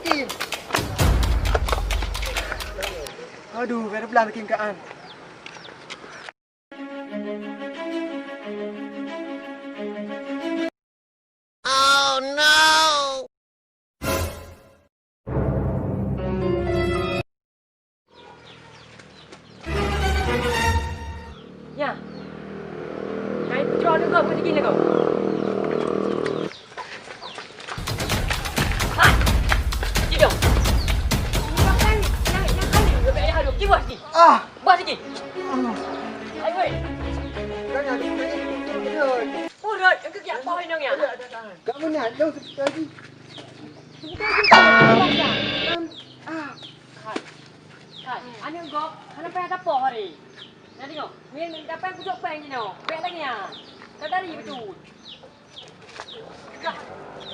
lagi. Aduh, ada belah lagi kaan. Oh no! Ya. Kau draw dulu kau pergi lagi kau. Ah. Jom. Yang kali juga ayah ada. Kiwas ni. Ah. Buat lagi. Ayo weh. Kau nak ni. Urut, yang kaki apa ini ya? Kau mana? Dong lagi. Ah. Hai, ane gop, ane pengen apa hari? Nanti kau, min dapat pujuk peng ni no. Peng lagi ya. Tadi betul.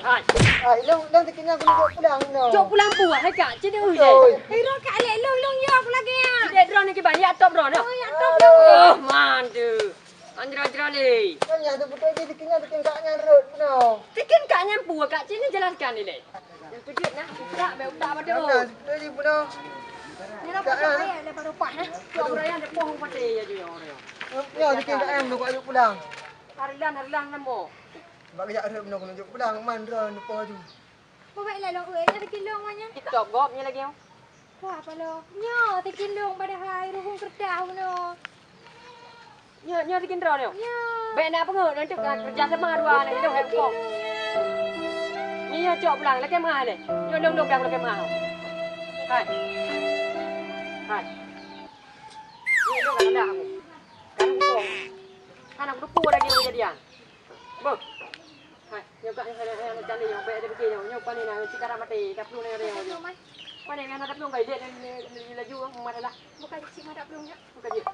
Hai. Ah, long tekinya aku nak pulang no. Jom pulang buat hai kak, cina ui. Iro kak lek long yo aku lagi ya. Dia drone ni banyak top drone. Oh ya top dong. Oh, mantu. Anjra le. Kan ya tu betul je tekinya tekin kaknya road no. Tikin kak nyampu kak, cina jelaskan ni le. Yang tujuh nah, tak berutak pada. Nah, jadi puno. Ni lah pasal saya lepas rupak nah. Jom raya ada pohon pada ya je orang. Ya tekin kaknya nak ajak pulang. Harilan namo. Bak kejap road puno ajak pulang man ron depo tu. Baik lah long euy, ada kilong manya. Top gop ni lagi yang. Wah apa lo? Nyo te kilong pada hai ruhung kerdah no. Nyo tikin drone yo. Nyo. Baik nak pengut nanti kerja sama dua nak hidup hepok. Ni ya cok pulang lagi mahal le. Nyo dong dah lagi mahal. Hai. Hai. Ni dong ada aku. Kan kong. Kan aku tu lagi nak jadian. Bo. Hai, nyo kak yang candi yang baik ada begini nyo pani nak cikara mati dah perlu nak dia. Pani yang ada perlu kai dia ni laju mat lah. Bukan cik madak belum ya. Bukan dia.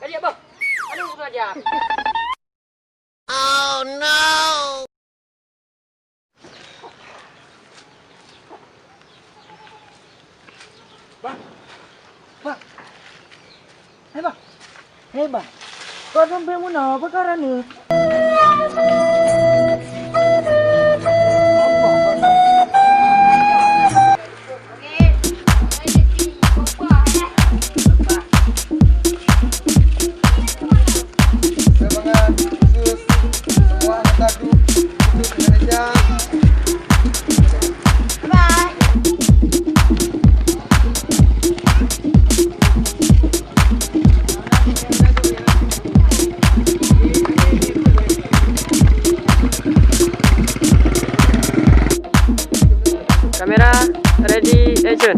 Kaji apa? Aduh tu aja. Oh no! Bang. Bang. Hei bang. Hei bang. Kau sampai mana perkara ni? Kamera ready action.